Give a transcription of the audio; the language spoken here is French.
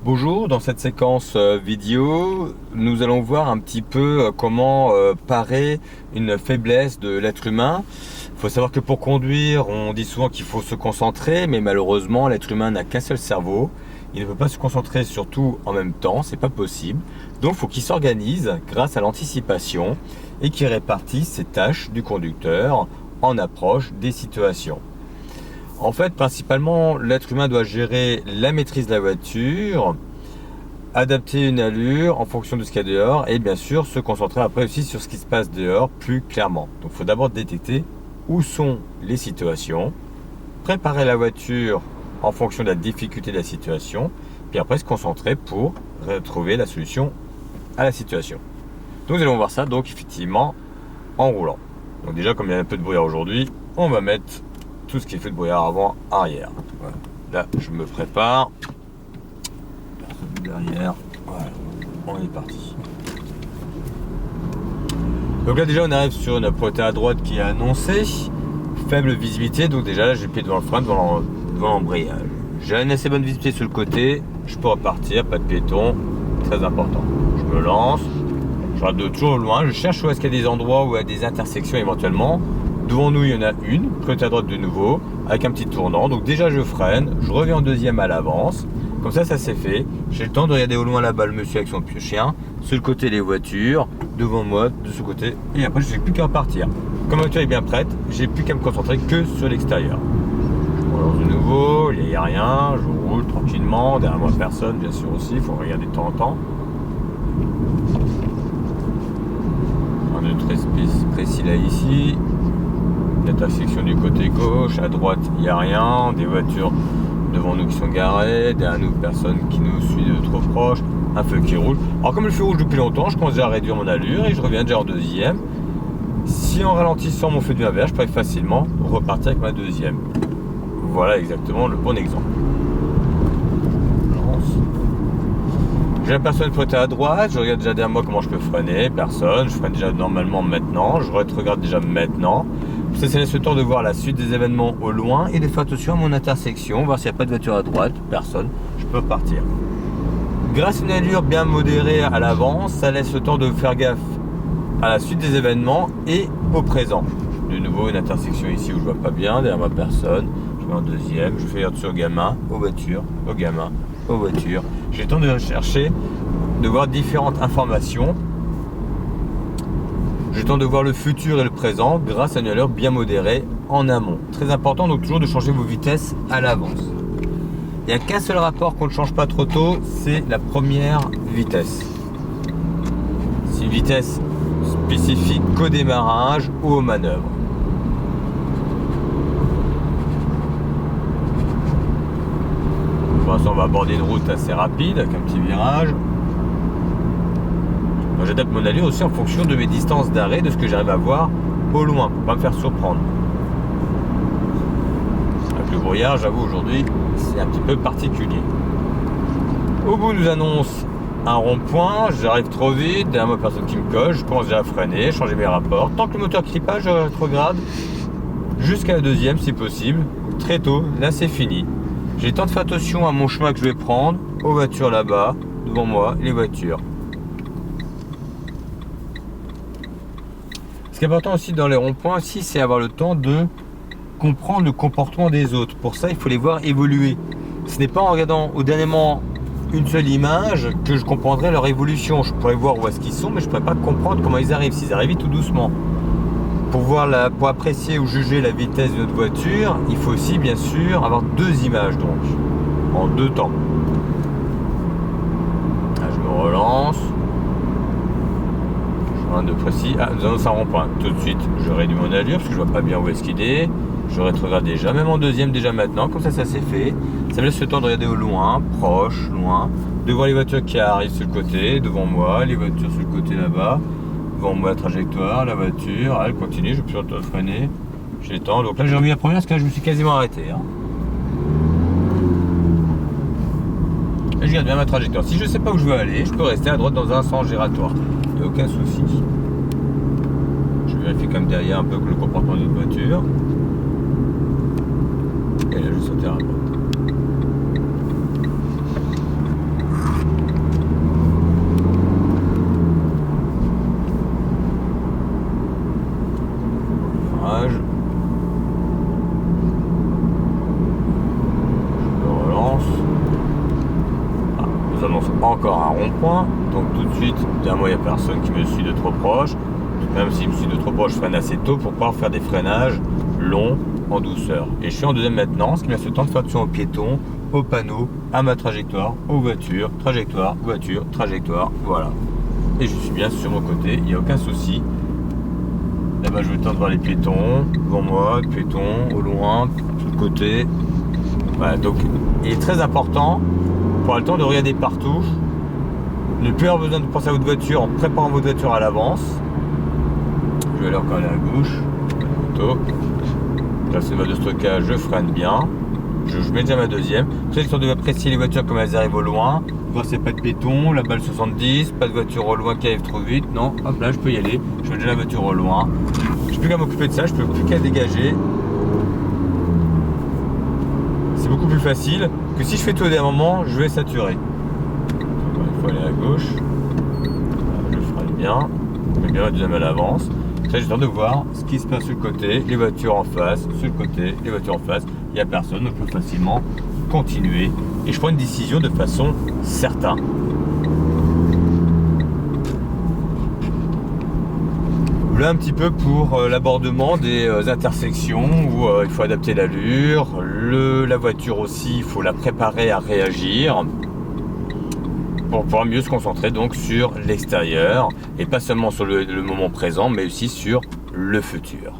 Bonjour, dans cette séquence vidéo, nous allons voir un petit peu comment parer une faiblesse de l'être humain. Il faut savoir que pour conduire, on dit souvent qu'il faut se concentrer, mais malheureusement, l'être humain n'a qu'un seul cerveau. Il ne peut pas se concentrer sur tout en même temps, c'est pas possible. Donc, il faut qu'il s'organise grâce à l'anticipation et qu'il répartisse ses tâches du conducteur en approche des situations. En fait, principalement, l'être humain doit gérer la maîtrise de la voiture, adapter une allure en fonction de ce qu'il y a dehors et bien sûr se concentrer après aussi sur ce qui se passe dehors plus clairement. Donc il faut d'abord détecter où sont les situations, préparer la voiture en fonction de la difficulté de la situation, puis après se concentrer pour retrouver la solution à la situation. Donc nous allons voir ça donc effectivement en roulant. Donc déjà comme il y a un peu de brouillard aujourd'hui, on va mettre tout ce qui est fait de brouillard avant, arrière. Voilà. Là, je me prépare. Personne derrière. Voilà. On est parti. Donc là, déjà, on arrive sur une pointée à droite qui est annoncée. Faible visibilité. Donc déjà, là, j'ai le pied devant le frein, devant l'embrayage. J'ai une assez bonne visibilité sur le côté. Je peux repartir. Pas de piéton. Très important. Je me lance. Je regarde toujours au loin. Je cherche où est-ce qu'il y a des endroits où il y a des intersections éventuellement. Devant nous, il y en a une, côté à droite de nouveau, avec un petit tournant. Donc déjà, je freine, je reviens en deuxième à l'avance. Comme ça c'est fait. J'ai le temps de regarder au loin là-bas le monsieur avec son pieu chien. Sur le côté, les voitures. Devant moi, de ce côté. Et après, je n'ai plus qu'à repartir. Comme la voiture est bien prête, j'ai plus qu'à me concentrer que sur l'extérieur. Je me relance de nouveau, il n'y a rien. Je roule tranquillement. Derrière moi, personne, bien sûr aussi. Il faut regarder de temps en temps. Un nœud très précis là, ici. L'intersection du côté gauche, à droite il n'y a rien, des voitures devant nous qui sont garées, derrière nous personne qui nous suit de trop proche, un feu qui roule. Alors comme le feu rouge depuis longtemps, je commence déjà à réduire mon allure et je reviens déjà en deuxième. Si en ralentissant mon feu de vert, je peux facilement repartir avec ma deuxième. Voilà exactement le bon exemple. J'ai la personne pointée à droite, je regarde déjà derrière moi comment je peux freiner, personne, je freine déjà normalement maintenant, je regarde déjà maintenant. Ça laisse le temps de voir la suite des événements au loin et de faire attention à mon intersection, voir s'il n'y a pas de voiture à droite, personne, je peux partir. Grâce à une allure bien modérée à l'avance, ça laisse le temps de faire gaffe à la suite des événements et au présent. De nouveau une intersection ici où je vois pas bien, derrière moi personne, je vais en deuxième, je fais attention aux gamins, aux voitures, aux gamins, aux voitures. J'ai le temps de chercher, de voir différentes informations. J'ai le temps de voir le futur et le présent grâce à une allure bien modérée en amont. Très important donc toujours de changer vos vitesses à l'avance. Il n'y a qu'un seul rapport qu'on ne change pas trop tôt, c'est la première vitesse. C'est une vitesse spécifique qu'au démarrage ou aux manœuvres. Pour l'instant on va aborder une route assez rapide avec un petit virage. J'adapte mon allure aussi en fonction de mes distances d'arrêt, de ce que j'arrive à voir au loin, pour ne pas me faire surprendre. Avec le brouillard, j'avoue aujourd'hui, c'est un petit peu particulier. Au bout, nous annonce un rond-point, j'arrive trop vite, derrière moi personne qui me coche, je commence déjà à freiner, changer mes rapports. Tant que le moteur crie pas, je rétrograde jusqu'à la deuxième si possible. Très tôt, là c'est fini. J'ai le temps de faire attention à mon chemin que je vais prendre, aux voitures là-bas, devant moi, les voitures. Ce qui est important aussi dans les ronds-points, c'est avoir le temps de comprendre le comportement des autres. Pour ça, il faut les voir évoluer. Ce n'est pas en regardant au dernier moment une seule image que je comprendrai leur évolution. Je pourrais voir où est-ce qu'ils sont, mais je ne pourrais pas comprendre comment ils arrivent, s'ils arrivent vite ou doucement. Pour apprécier ou juger la vitesse de notre voiture, il faut aussi bien sûr avoir deux images donc, en deux temps. Là, je me relance. De précis. Ah, nous annonçons un rond-point. Tout de suite, je réduis mon allure parce que je vois pas bien où est-ce qu'il est. Je rétrograde déjà, même en deuxième déjà maintenant. Comme ça c'est fait. Ça me laisse le temps de regarder au loin, proche, loin, de voir les voitures qui arrivent sur le côté, devant moi, les voitures sur le côté là-bas, devant moi la trajectoire, la voiture, elle continue, je peux freiner. J'ai le temps. Donc là j'ai remis la première parce que là je me suis quasiment arrêté. Et je regarde bien ma trajectoire. Si je ne sais pas où je veux aller, je peux rester à droite dans un sens giratoire. Il n'y a aucun souci. Je vérifie comme derrière un peu le comportement d'une voiture. Et là, je vais sauter à droite. j'annonce encore un rond-point. Donc tout de suite, derrière moi, il n'y a personne qui me suit de trop proche. Même s'il me suit de trop proche, je freine assez tôt pour pouvoir faire des freinages longs en douceur. Et je suis en deuxième maintenant, ce qui me laisse le temps de faire attention aux piétons, aux panneaux, à ma trajectoire, aux voitures, trajectoire, voiture, trajectoire, voilà. Et je suis bien sur mon côté, il n'y a aucun souci. Là-bas, je vais le temps de voir les piétons, devant moi, piétons, au loin, sur le côté. Voilà, donc il est très important pour avoir le temps de regarder partout, ne plus avoir besoin de penser à votre voiture en préparant votre voiture à l'avance. Je vais aller encore aller à gauche, moto. Là c'est une voie de stockage, je freine bien. Je mets déjà ma deuxième. Vous savez, histoire de apprécier les voitures comme elles arrivent au loin. Voir s'il n'y a pas de péton, la balle 70, pas de voiture au loin qui arrive trop vite. Non, hop là je peux y aller. Je mets déjà la voiture au loin. Je n'ai plus qu'à m'occuper de ça, je peux plus qu'à dégager. C'est beaucoup plus facile que si je fais tout à un moment, je vais saturer. Donc, il faut aller à gauche. Je freine bien. Je mets bien la deuxième à l'avance. J'ai le temps de voir ce qui se passe sur le côté, les voitures en face, sur le côté, les voitures en face. Il n'y a personne, on peut facilement continuer. Et je prends une décision de façon certaine. Voilà un petit peu pour l'abordement des intersections où il faut adapter l'allure. La voiture aussi, il faut la préparer à réagir pour pouvoir mieux se concentrer donc sur l'extérieur et pas seulement sur le moment présent mais aussi sur le futur.